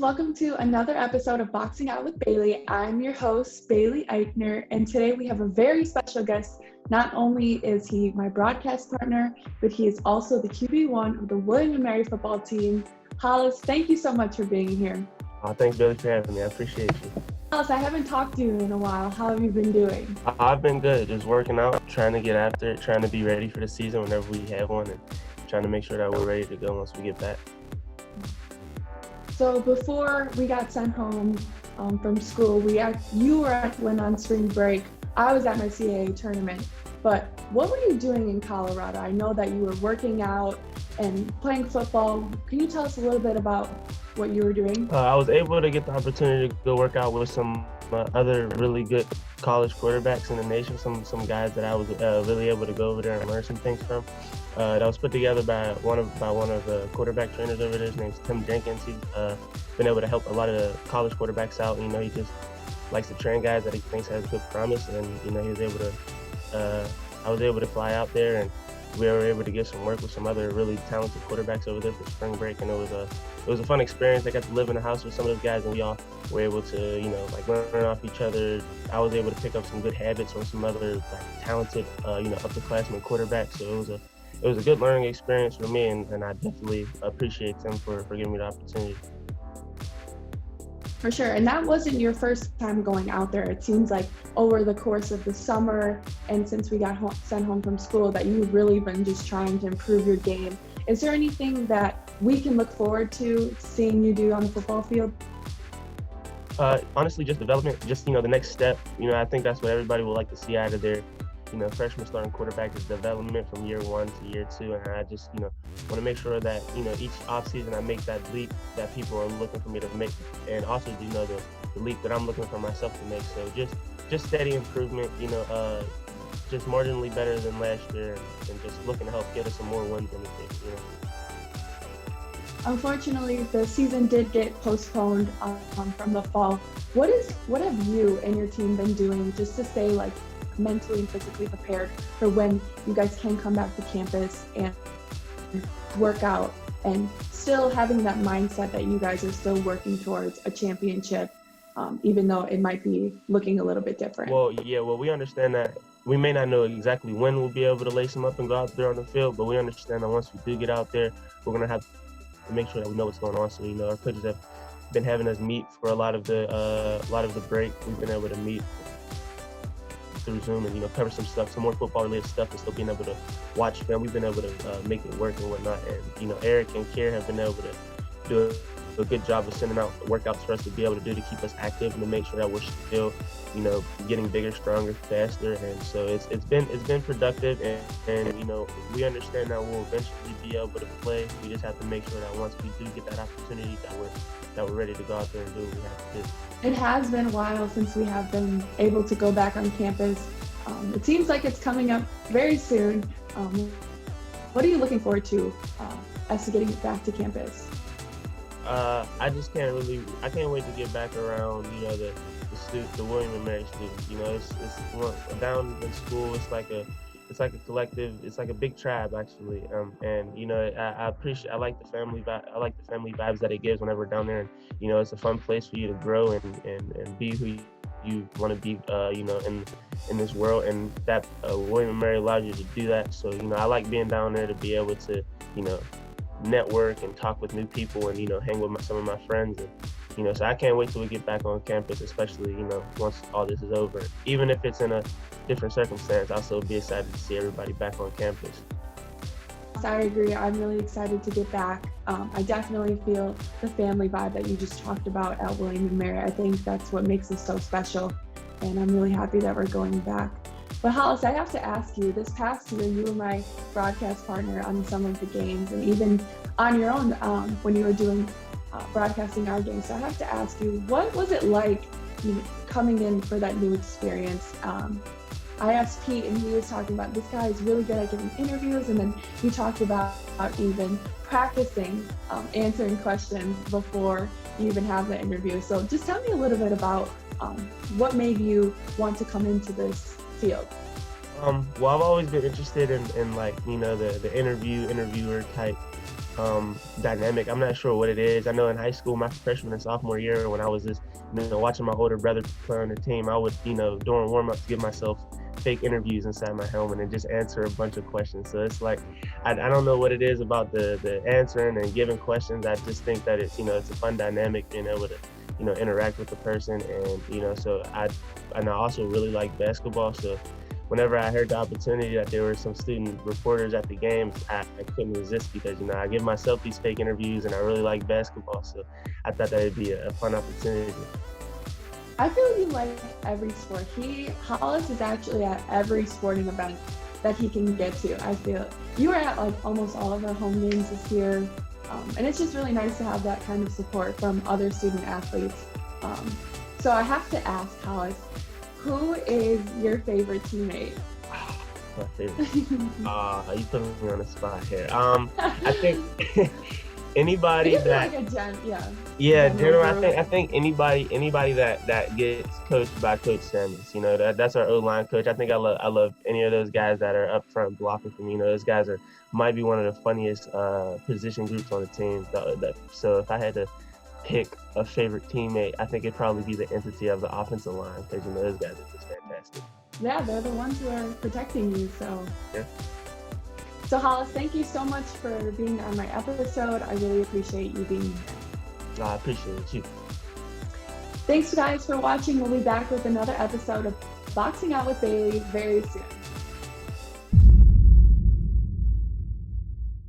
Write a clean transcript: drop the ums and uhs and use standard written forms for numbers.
Welcome to another episode of Boxing Out with Bailey. I'm your host, Bailey Eichner, and today we have a very special guest. Not only is he my broadcast partner, but he is also the QB1 of the William & Mary football team. Hollis, thank you so much for being here. Thanks, Bailey, for having me. I appreciate you. Hollis, I haven't talked to you in a while. How have you been doing? I've been good, just working out, trying to get after it, trying to be ready for the season whenever we have one, and trying to make sure that we're ready to go once we get back. So before we got sent home from school, you went on spring break. I was at my CAA tournament. But what were you doing in Colorado? I know that you were working out and playing football. Can you tell us a little bit about what you were doing? I was able to get the opportunity to go work out with some other really good college quarterbacks in the nation, some guys that I was really able to go over there and learn some things from. That was put together by one of the quarterback trainers over there. His name's Tim Jenkins. He's been able to help a lot of the college quarterbacks out. You know, he just likes to train guys that he thinks has good promise, and he was able to. I was able to fly out there, and we were able to get some work with some other really talented quarterbacks over there for spring break, and it was a fun experience. I got to live in the house with some of those guys, and we all were able to, learn off each other. I was able to pick up some good habits from some other talented, upperclassmen quarterbacks. So it was a good learning experience for me, and I definitely appreciate them for giving me the opportunity. For sure. And that wasn't your first time going out there. It seems like over the course of the summer and since we got sent home from school that you've really been just trying to improve your game. Is there anything that we can look forward to seeing you do on the football field? Honestly, just development, just, the next step. I think that's what everybody would like to see out of their freshman starting quarterback is development from year 1 to year 2, and I just want to make sure that each offseason I make that leap that people are looking for me to make, and also the leap that I'm looking for myself to make. So just steady improvement, just marginally better than last year, and just looking to help get us some more wins in the game. Unfortunately, the season did get postponed from the fall. What have you and your team been doing just to stay mentally and physically prepared for when you guys can come back to campus and work out, and still having that mindset that you guys are still working towards a championship, even though it might be looking a little bit different? Well, we understand that we may not know exactly when we'll be able to lace them up and go out there on the field, but we understand that once we do get out there, we're going to have to make sure that we know what's going on. So, our coaches have been having us meet for a lot of the break. We've been able to meet through Zoom and cover some more football related stuff, and still being able to watch film. We've been able to make it work and whatnot, and Eric and Kier have been able to do a good job of sending out workouts for us to be able to do to keep us active and to make sure that we're still getting bigger, stronger, faster. And so it's been productive, and we understand that we'll eventually be able to play. We just have to make sure that once we do get that opportunity that we're ready to go out there and do what we have to do. It has been a while since we have been able to go back on campus. It seems like it's coming up very soon. What are you looking forward to as to getting back to campus? I can't wait to get back around, the William & Mary students. It's down in school. It's like a collective. It's like a big tribe, actually. I like the family vibe. I like the family vibes that it gives whenever we're down there. And it's a fun place for you to grow and be who you want to be. In this world, and that William & Mary allows you to do that. So I like being down there to be able to network and talk with new people and hang with some of my friends, and so I can't wait till we get back on campus, especially once all this is over. Even if it's in a different circumstance, I'll still be excited to see everybody back on campus. I agree. I'm really excited to get back. I definitely feel the family vibe that you just talked about at William & Mary. I think that's what makes it so special, and I'm really happy that we're going back. But Hollis, I have to ask you, this past year, you were my broadcast partner on some of the games, and even on your own when you were doing broadcasting our games. So I have to ask you, what was it like coming in for that new experience? I asked Pete, and he was talking about this guy is really good at giving interviews, and then he talked about even practicing answering questions before you even have the interview. So just tell me a little bit about what made you want to come into this field. Well, I've always been interested in the interviewer type dynamic. I'm not sure what it is. I know in high school, my freshman and sophomore year, when I was just watching my older brother play on the team, I would during warm-ups give myself fake interviews inside my helmet and just answer a bunch of questions. So it's like I don't know what it is about the answering and giving questions. I just think that it's it's a fun dynamic being able to interact with the person, and so I also really like basketball. So whenever I heard the opportunity that there were some student reporters at the games, I couldn't resist because I give myself these fake interviews and I really like basketball. So I thought that would be a fun opportunity. I feel you like every sport. Hollis is actually at every sporting event that he can get to. I feel you were at like almost all of our home games this year, and it's just really nice to have that kind of support from other student athletes. So I have to ask, Hollis, who is your favorite teammate? My favorite. You put me on the spot here. I think anybody that general. I think anybody that gets coached by Coach Samuels. That's our O-line coach. I think I love any of those guys that are up front blocking for me. Those guys might be one of the funniest position groups on the team. So if I had to pick a favorite teammate, I think it'd probably be the entity of the offensive line because those guys are just fantastic. Yeah, they're the ones who are protecting you. So yeah. So Hollis, thank you so much for being on my episode. I really appreciate you being here. I appreciate you. Thanks guys for watching. We'll be back with another episode of Boxing Out with Bailey very soon.